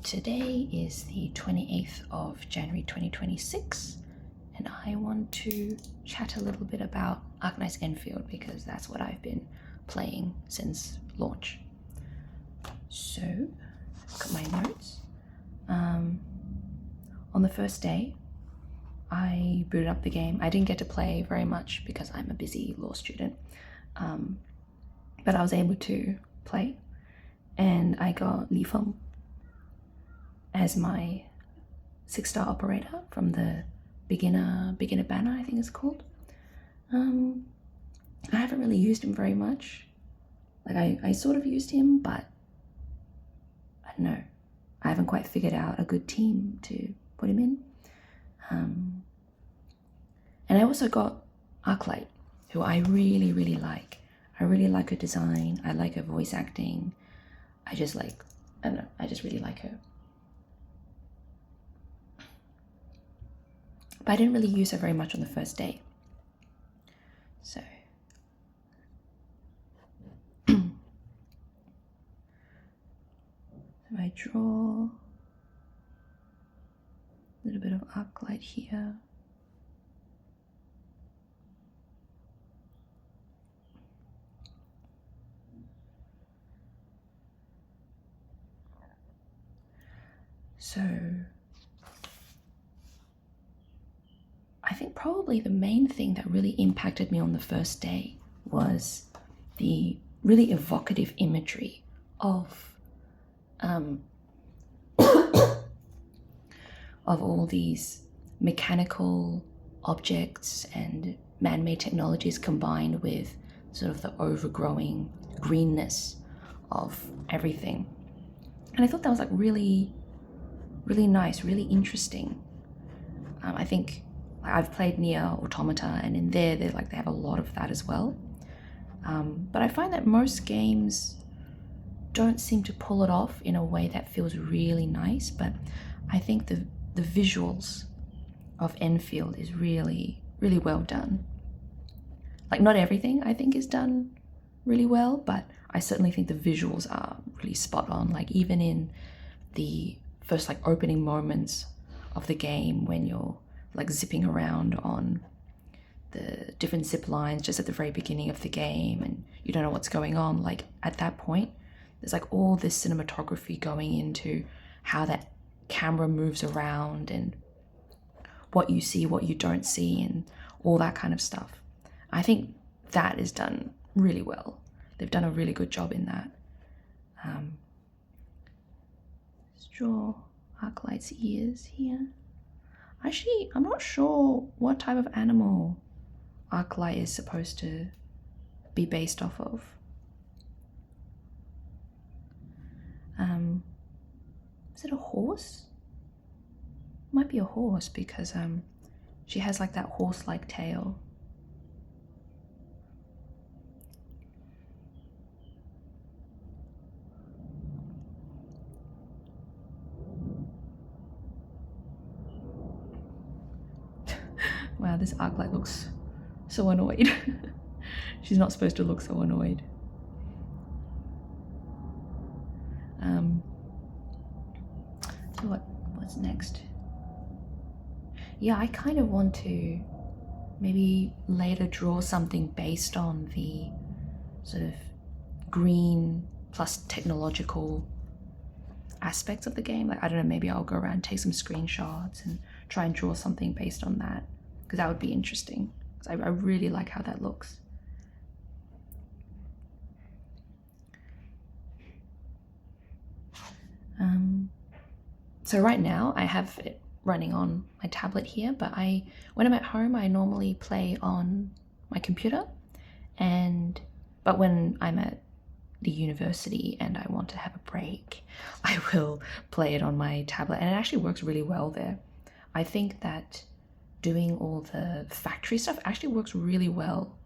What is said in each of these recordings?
Today is the 28th of January 2026, and I want to chat a little bit about Arknights Endfield because that's what I've been playing since launch. So, look at my notes. On the first day, I booted up the game. I didn't get to play very much because I'm a busy law student, but I was able to play, and I got Li Feng as my 6-star operator from the beginner banner, I think it's called. I haven't really used him very much. Like I sort of used him, but I don't know. I haven't quite figured out a good team to put him in. And I also got Arclight, who I really like. I really like her design. I like her voice acting. I just really like her. But I didn't really use her very much on the first day. So I draw a little bit of Arclight here. So I think probably the main thing that really impacted me on the first day was the really evocative imagery of of all these mechanical objects and man-made technologies combined with sort of the overgrowing greenness of everything. And I thought that was like really nice, really interesting. I think I've played Nier Automata, and in there they have a lot of that as well. But I find that most games don't seem to pull it off in a way that feels really nice, but I think the visuals of Enfield is really well done. Like, not everything I think is done really well, but I certainly think the visuals are really spot on. Like, even in the first opening moments of the game when you're zipping around on the different zip lines just at the very beginning of the game and you don't know what's going on, at that point there's all this cinematography going into how that camera moves around and what you see, what you don't see, and all that kind of stuff. I think that is done really well. They've done a really good job in that. Let's draw Arclight's ears here. Actually, I'm not sure what type of animal Arclight is supposed to be based off of. Is it a horse? Might be a horse because she has that horse-like tail. Wow, this Arclight looks so annoyed. She's not supposed to look so annoyed. So what's next? Yeah, I kind of want to maybe later draw something based on the sort of green plus technological aspects of the game. I don't know, maybe I'll go around and take some screenshots and try and draw something based on that, because that would be interesting, because I really like how that looks. So right now I have it running on my tablet here, but when I'm at home I normally play on my computer, but when I'm at the university and I want to have a break, I will play it on my tablet, and it actually works really well there. I think that doing all the factory stuff actually works really well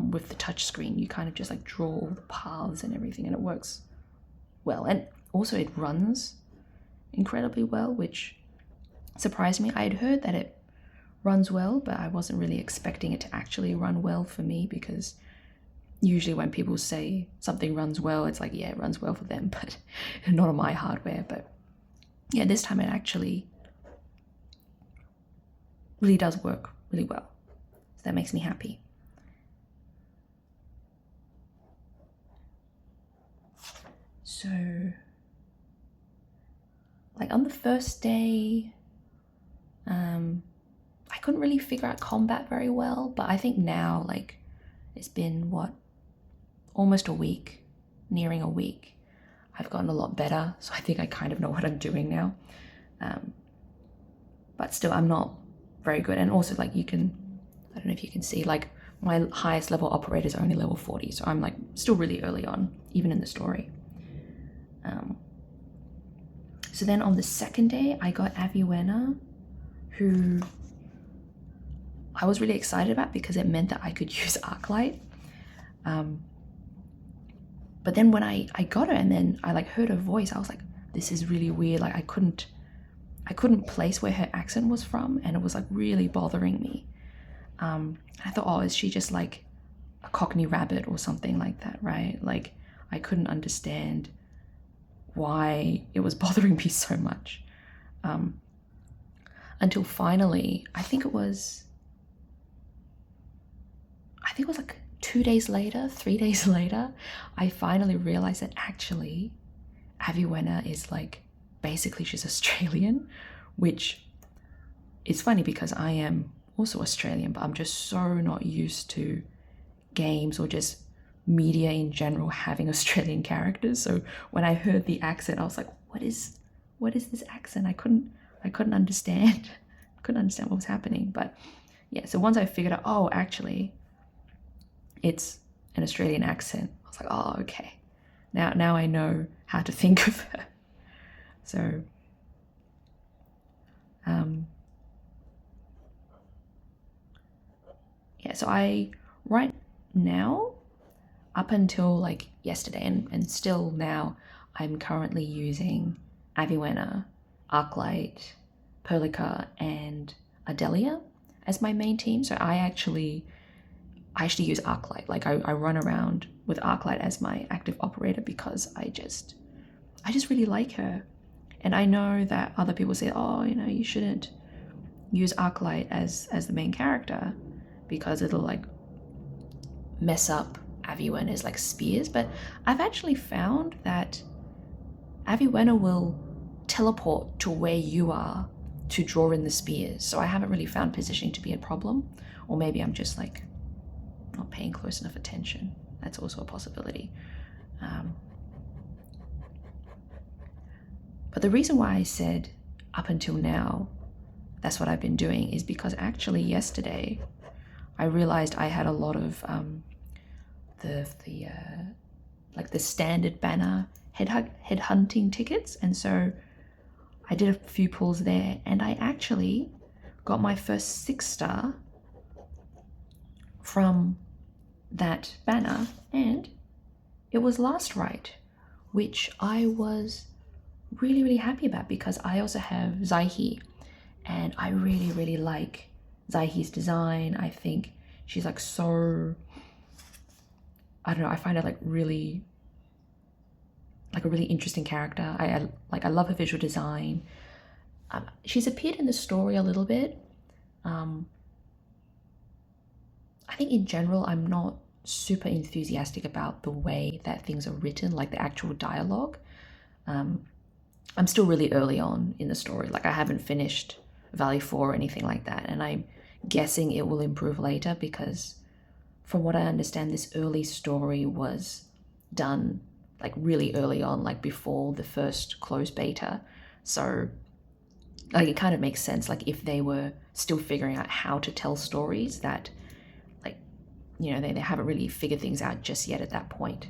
with the touch screen. You kind of just draw all the paths and everything, and it works well. And also it runs incredibly well, which surprised me. I had heard that it runs well, but I wasn't really expecting it to actually run well for me, because usually when people say something runs well, it's yeah, it runs well for them, but not on my hardware. But yeah, this time it actually really does work really well. So that makes me happy. So, like on the first day, I couldn't really figure out combat very well, but I think now, like, it's been what, almost a week, nearing a week. I've gotten a lot better, so I think I kind of know what I'm doing now. But still, I'm not very good. And also, like, I don't know if you can see, like, my highest level operator is only level 40, so I'm like still really early on, even in the story. So then on the second day, I got Aviwena, who I was really excited about because it meant that I could use Arclight. But then when I got her and then I like heard her voice, I was like, this is really weird. Like I couldn't place where her accent was from, and it was like really bothering me. I thought, oh, is she just like a Cockney rabbit or something like that, right? Like I couldn't understand why it was bothering me so much. Until finally, I think it was like 2 days later, 3 days later, I finally realized that actually Aviwena is like, basically she's Australian, which is funny because I am also Australian, but I'm just so not used to games or just media in general having Australian characters. So when I heard the accent, I was like, what is this accent? I couldn't understand. I couldn't understand what was happening. But yeah, so once I figured out, oh, actually it's an Australian accent, I was like, oh, okay. Now I know how to think of her. So yeah, so I right now, up until like yesterday and still now, I'm currently using Aviwena, Arclight, Perlica, and Adelia as my main team. So I actually use Arclight. Like I run around with Arclight as my active operator because I just really like her. And I know that other people say, oh, you shouldn't use Arclight as the main character because it'll like mess up Aviwena's like spears. But I've actually found that Aviwena will teleport to where you are to draw in the spears. So I haven't really found positioning to be a problem. Or maybe I'm just like not paying close enough attention. That's also a possibility. But the reason why I said up until now, that's what I've been doing, is because actually yesterday I realized I had a lot of the standard banner head hunting tickets, and so I did a few pulls there, and I actually got my first 6-star from that banner, and it was last right, which I was really, really happy about because I also have Xaihi, and I really, really like Xaihi's design. I think she's like so, I don't know, I find her like really, like a really interesting character. I love her visual design. She's appeared in the story a little bit. I think in general, I'm not super enthusiastic about the way that things are written, like the actual dialogue. I'm still really early on in the story. Like I haven't finished Valley 4 or anything like that. And I'm guessing it will improve later because from what I understand, this early story was done like really early on, like before the first closed beta. So like it kind of makes sense, like if they were still figuring out how to tell stories, that like, they haven't really figured things out just yet at that point.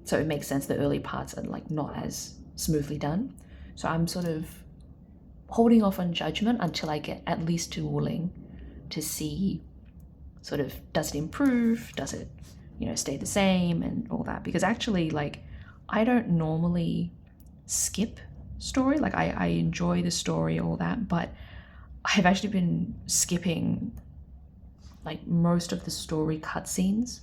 So it makes sense the early parts are like not as smoothly done. So I'm sort of holding off on judgment until I get at least to Wuling to see sort of, does it improve? Does it, stay the same and all that? Because actually, like, I don't normally skip story. Like I enjoy the story, all that, but I've actually been skipping like most of the story cutscenes,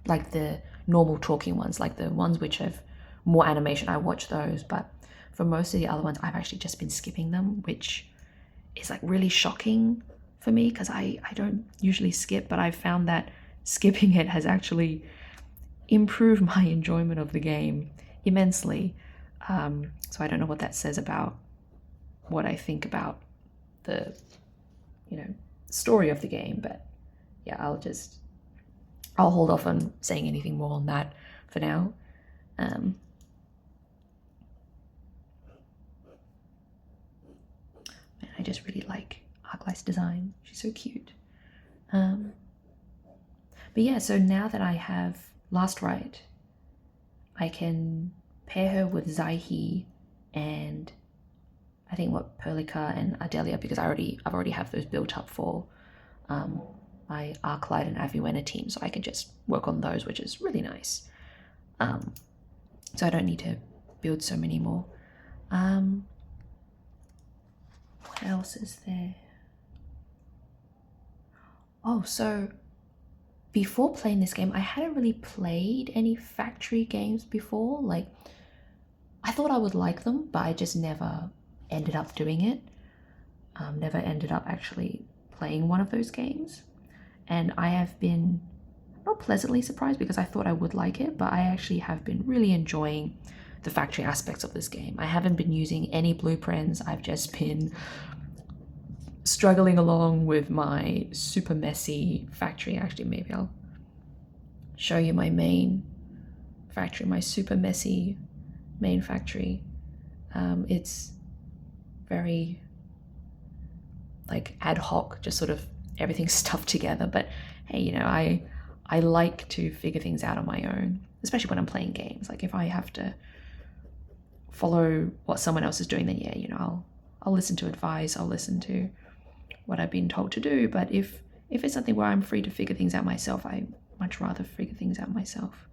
like the normal talking ones, like the ones which have more animation. I watch those, but for most of the other ones, I've actually just been skipping them, which is like really shocking for me because I don't usually skip, but I've found that skipping it has actually improved my enjoyment of the game immensely. So I don't know what that says about what I think about the, story of the game, but yeah, I'll hold off on saying anything more on that for now. I just really like Arclight's design. She's so cute. But yeah, so now that I have Last Right, I can pair her with Xaihi and I think Perlica and Ardelia, because I've already have those built up for my Arclight and Aviwenna team, so I can just work on those, which is really nice. So I don't need to build so many more. What else is there? Oh, so before playing this game, I hadn't really played any factory games before. Like, I thought I would like them, but I just never ended up doing it. Never ended up actually playing one of those games. And I have been not pleasantly surprised because I thought I would like it, but I actually have been really enjoying the factory aspects of this game. I haven't been using any blueprints. I've just been struggling along with my super messy factory. Actually, maybe I'll show you my main factory, my super messy main factory. It's very like ad hoc, just sort of everything's stuffed together, but hey, I like to figure things out on my own, especially when I'm playing games. Like if I have to follow what someone else is doing, then yeah, I'll listen to advice, I'll listen to what I've been told to do. But if it's something where I'm free to figure things out myself, I much rather figure things out myself.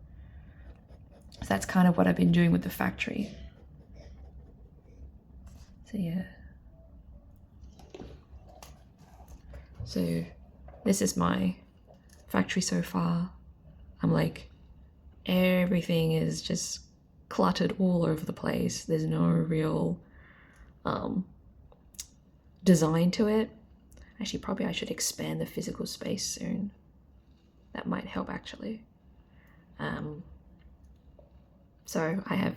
So that's kind of what I've been doing with the factory. So yeah. So this is my factory so far. I'm like, everything is just cluttered all over the place. There's no real design to it. Actually, probably I should expand the physical space soon. That might help actually. So I have,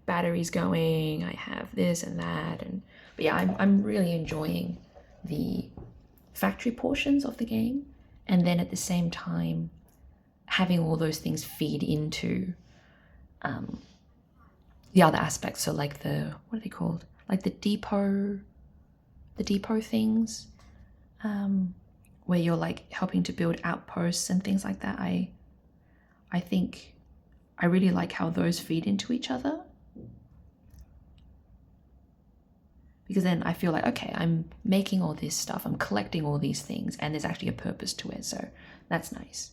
batteries going, I have this and that, but yeah, I'm really enjoying the factory portions of the game, and then at the same time having all those things feed into the other aspects. So like what are they called? Like the depot things, where you're like helping to build outposts and things like that. I think I really like how those feed into each other, because then I feel like, okay, I'm making all this stuff, I'm collecting all these things, and there's actually a purpose to it, so that's nice.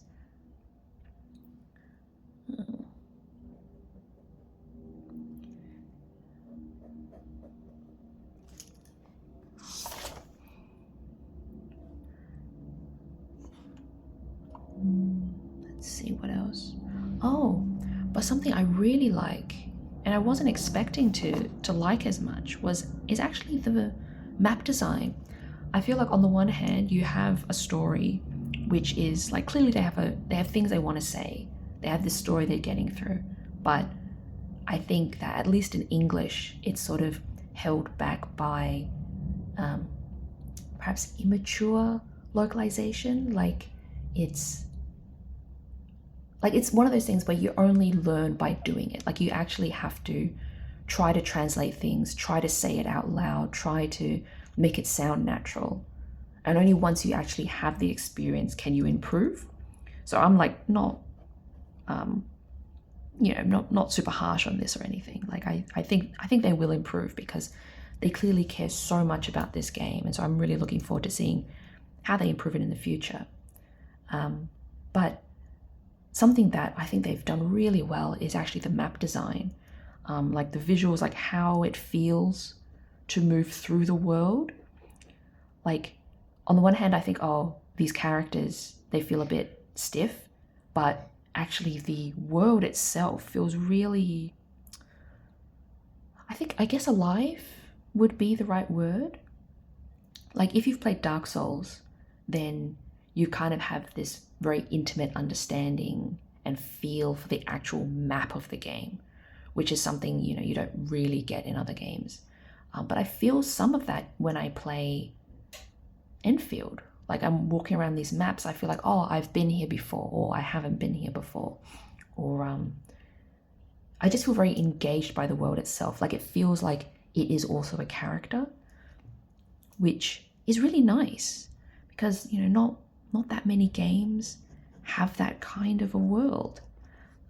Let's see what else. Oh, but something I really like, and I wasn't expecting to like as much, is actually the map design. I feel like on the one hand you have a story which is like, clearly they have things they want to say, they have this story they're getting through, but I think that at least in English it's sort of held back by perhaps immature localization. Like it's one of those things where you only learn by doing it. Like you actually have to try to translate things, try to say it out loud, try to make it sound natural. And only once you actually have the experience can you improve. So I'm like not super harsh on this or anything. Like I think they will improve because they clearly care so much about this game. And so I'm really looking forward to seeing how they improve it in the future. But something that I think they've done really well is actually the map design. Like the visuals, like how it feels to move through the world. Like on the one hand, I think, oh, these characters, they feel a bit stiff, but actually the world itself feels really, I I guess alive would be the right word. Like if you've played Dark Souls, then you kind of have this very intimate understanding and feel for the actual map of the game, which is something, you know, you don't really get in other games. But I feel some of that when I play Enfield. Like I'm walking around these maps, I feel like, oh, I've been here before, or I haven't been here before. Or I just feel very engaged by the world itself. Like it feels like it is also a character, which is really nice because, you know, not that many games have that kind of a world.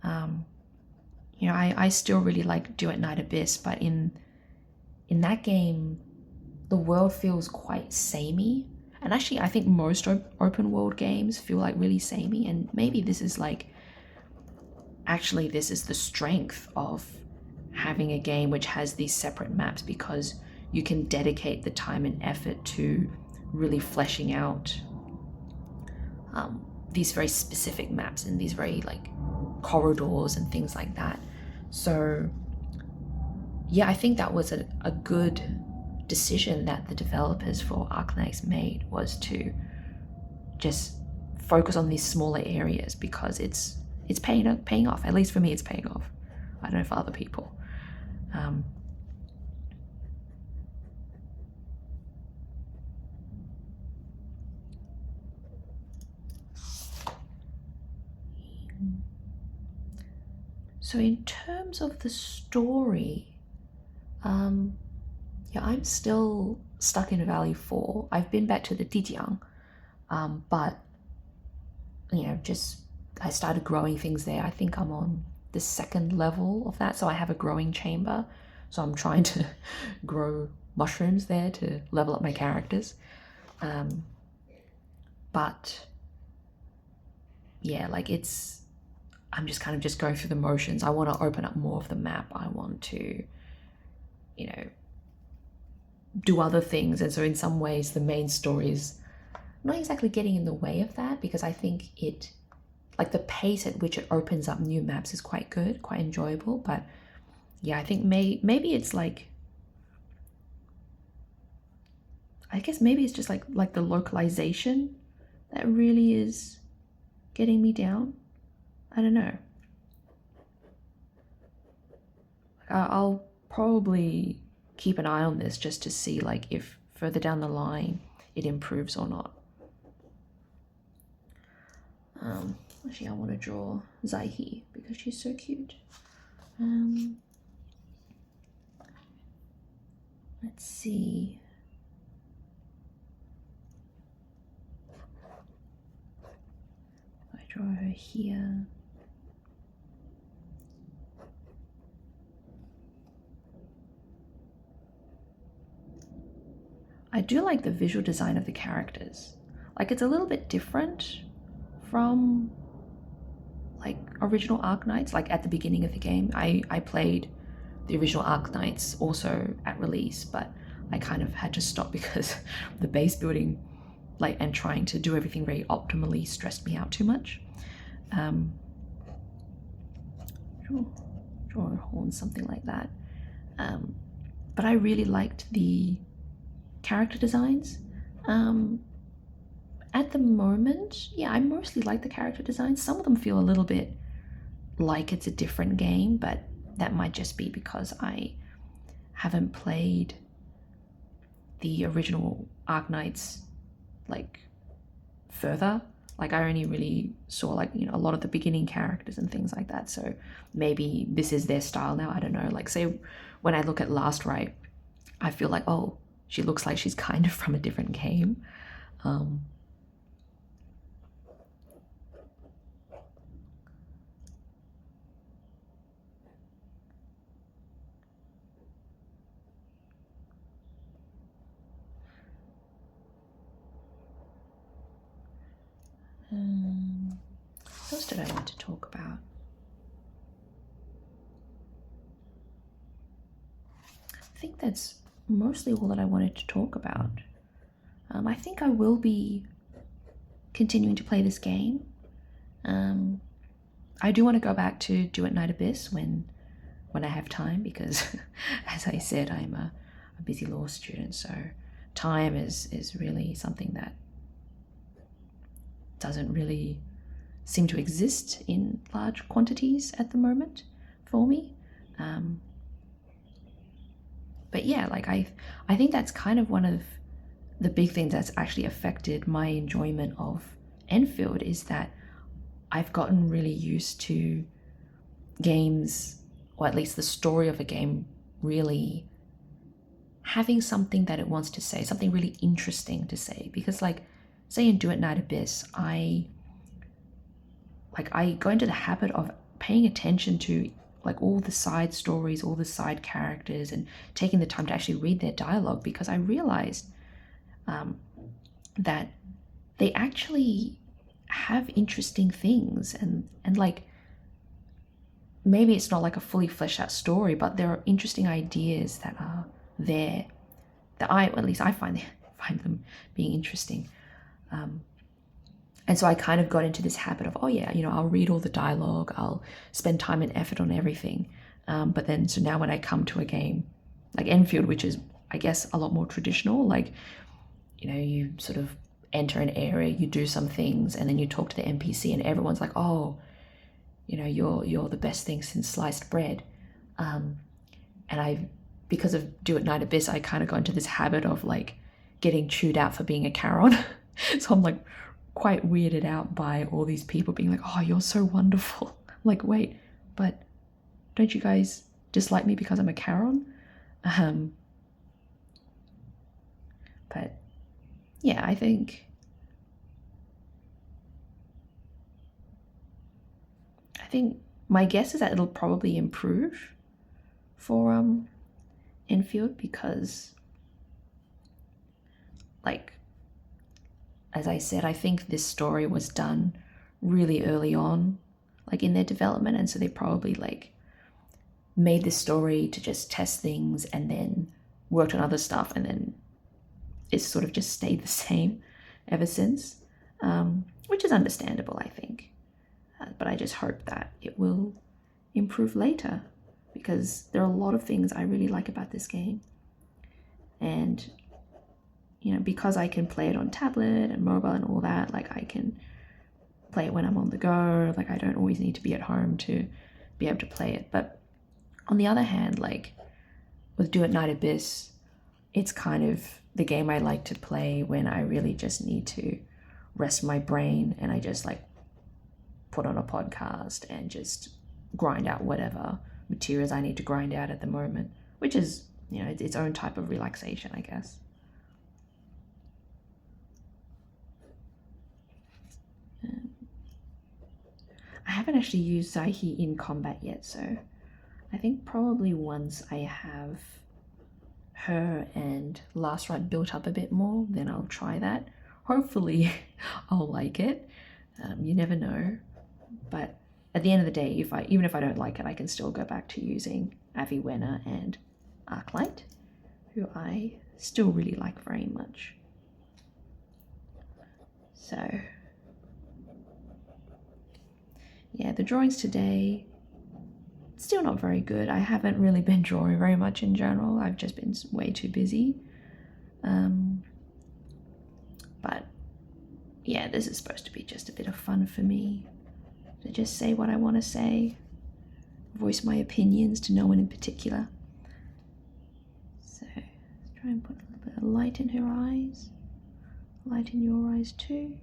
You know, I still really like Do at Night Abyss, but in that game, the world feels quite samey. And actually, I think most open world games feel like really samey. And maybe this is like, actually, this is the strength of having a game which has these separate maps, because you can dedicate the time and effort to really fleshing out these very specific maps and these very like corridors and things like that. So yeah, I think that was a good decision that the developers for Arknights made, was to just focus on these smaller areas, because it's paying off. At least for me, it's paying off. I don't know for other people. So in terms of the story, yeah, I'm still stuck in Valley 4. I've been back to the Dijiang, but you know, just I started growing things there. I think I'm on the second level of that, so I have a growing chamber. So I'm trying to grow mushrooms there to level up my characters. But yeah, like I'm just kind of just going through the motions. I want to open up more of the map. I want to, you know, do other things. And so in some ways, the main story is not exactly getting in the way of that, because I think it, like the pace at which it opens up new maps is quite good, quite enjoyable. But yeah, I think maybe it's like, I guess maybe it's just like the localization that really is getting me down. I don't know. I'll probably keep an eye on this just to see like if further down the line it improves or not. Actually, I want to draw Xaihi because she's so cute. Let's see. I draw her here. I do like the visual design of the characters. Like it's a little bit different from like original Arknights. Like at the beginning of the game, I played the original Arknights also at release, but I kind of had to stop because the base building like and trying to do everything very optimally stressed me out too much. Draw a horn, something like that. But I really liked the character designs. At the moment, yeah, I mostly like the character designs. Some of them feel a little bit like it's a different game, but that might just be because I haven't played the original Arknights like further. Like I only really saw like, you know, a lot of the beginning characters and things like that. So maybe this is their style now. I don't know. Like say when I look at Last Right, I feel like, oh, she looks like she's kind of from a different game. What else did I want to talk about? I think that's mostly all that I wanted to talk about. I think I will be continuing to play this game. I do want to go back to Do at Night Abyss when when I have time, because as I said, I'm a busy law student, so time is really something that doesn't really seem to exist in large quantities at the moment for me. But yeah, like I think that's kind of one of the big things that's actually affected my enjoyment of Enfield, is that I've gotten really used to games, or at least the story of a game, really having something that it wants to say, something really interesting to say. Because like, say in Do It Night Abyss, I go into the habit of paying attention to like all the side stories, all the side characters, and taking the time to actually read their dialogue, because I realized that they actually have interesting things, and like, maybe it's not like a fully fleshed out story, but there are interesting ideas that are there that at least I find them being interesting. And so I kind of got into this habit of, oh yeah, I'll read all the dialogue, I'll spend time and effort on everything. But then, so now when I come to a game like Enfield, which is, I guess, a lot more traditional, like, you sort of enter an area, you do some things, and then you talk to the NPC, and everyone's like, oh, you're the best thing since sliced bread. And because of Do It Night Abyss, I kind of got into this habit of like getting chewed out for being a Charon. So I'm like quite weirded out by all these people being like, oh, you're so wonderful. I'm like, wait, but don't you guys dislike me because I'm a Charon? But yeah, I think my guess is that it'll probably improve for Enfield, because like, as I said, I think this story was done really early on, like in their development, and so they probably like made this story to just test things and then worked on other stuff, and then it's sort of just stayed the same ever since, which is understandable, I think. But I just hope that it will improve later, because there are a lot of things I really like about this game. And because I can play it on tablet and mobile and all that, like I can play it when I'm on the go, like I don't always need to be at home to be able to play it. But on the other hand, like with Do It Night Abyss, it's kind of the game I like to play when I really just need to rest my brain, and I just like put on a podcast and just grind out whatever materials I need to grind out at the moment, which is, its own type of relaxation, I guess. I haven't actually used Xaihi in combat yet, so I think probably once I have her and Last Rite built up a bit more, then I'll try that. Hopefully I'll like it. You never know. But at the end of the day, even if I don't like it, I can still go back to using Aviwenna and Arclight, who I still really like very much. So yeah, the drawings today, still not very good. I haven't really been drawing very much in general. I've just been way too busy. But yeah, this is supposed to be just a bit of fun for me, to just say what I want to say, voice my opinions to no one in particular. So let's try and put a little bit of light in her eyes, light in your eyes too.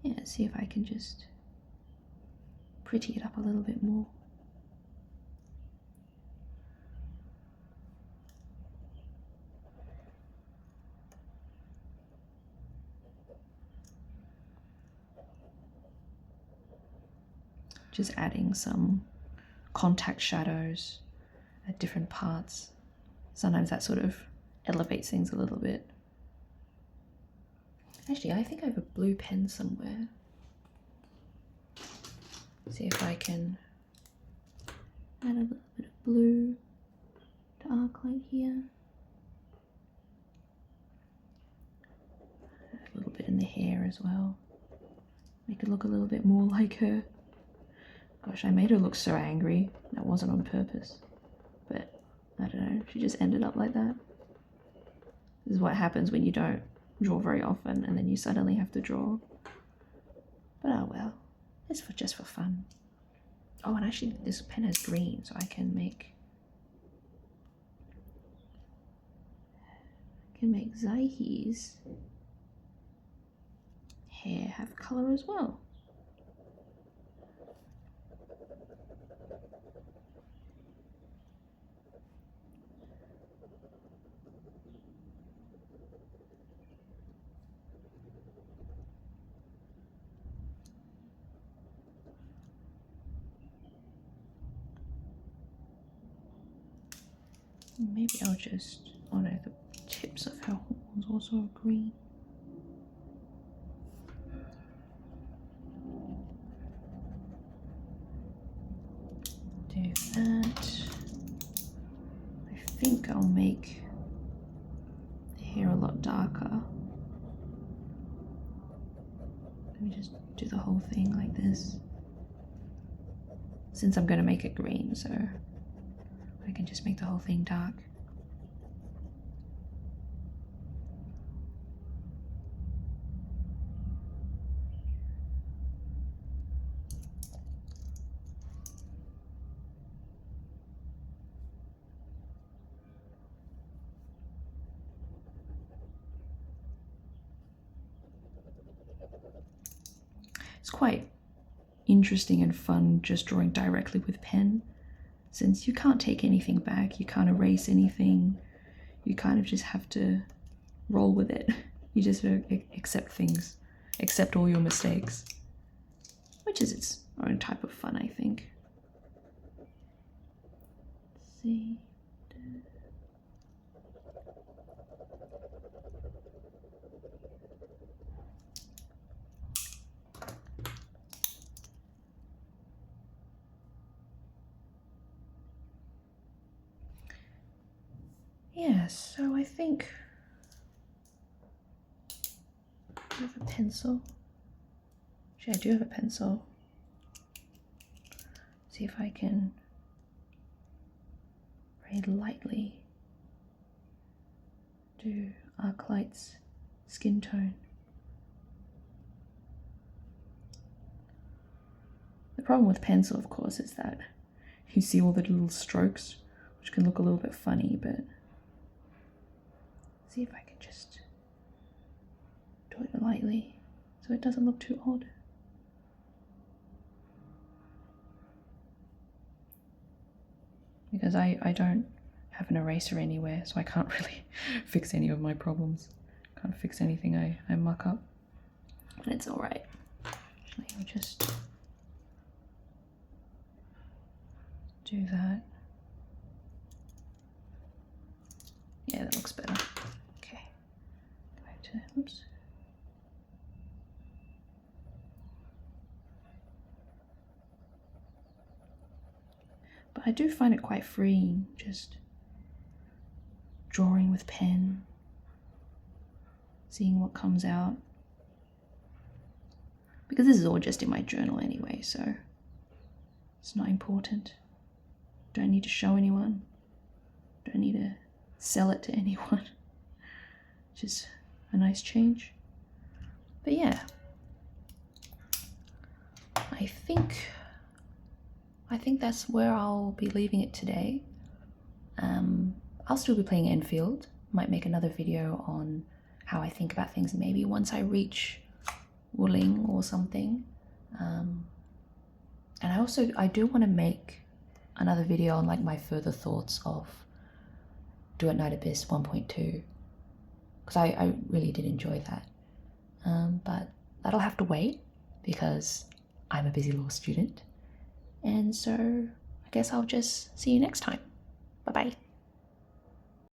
Yeah, see if I can just pretty it up a little bit more. Just adding some contact shadows at different parts. Sometimes that sort of elevates things a little bit. Actually, I think I have a blue pen somewhere. See if I can add a little bit of blue to Arclight here. A little bit in the hair as well. Make it look a little bit more like her. Gosh, I made her look so angry. That wasn't on purpose. But, I don't know, she just ended up like that. This is what happens when you don't draw very often and then you suddenly have to draw. But oh well, it's just for fun. Oh, and actually this pen has green, so I can make Xaihi's hair have colour as well. Maybe I'll just, oh no, the tips of her horns also are green. Do that. I think I'll make the hair a lot darker. Let me just do the whole thing like this. Since I'm going to make it green, so I can just make the whole thing dark. It's quite interesting and fun just drawing directly with pen, since you can't take anything back, you can't erase anything, you kind of just have to roll with it. You just accept things, accept all your mistakes, which is its own type of fun, I think. Let's see. Yeah, so I think I have a pencil. Actually, I do have a pencil. See if I can very lightly do Arclight's skin tone. The problem with pencil, of course, is that you see all the little strokes, which can look a little bit funny, but see if I can just do it lightly so it doesn't look too odd. Because I don't have an eraser anywhere, so I can't really fix any of my problems. Can't fix anything I muck up. But it's alright. Actually, I'll just do that. Yeah, that looks better. Okay. Go back to, oops. But I do find it quite freeing, just drawing with pen, seeing what comes out. Because this is all just in my journal anyway, so it's not important. Don't need to show anyone. Don't need to sell it to anyone. Which is a nice change. But yeah, I think that's where I'll be leaving it today. I'll still be playing Enfield. Might make another video on how I think about things maybe once I reach wooling or something. And I do want to make another video on like my further thoughts of Do at Night Abyss 1.2, because I really did enjoy that. But that'll have to wait because I'm a busy law student. And so I guess I'll just see you next time. Bye bye.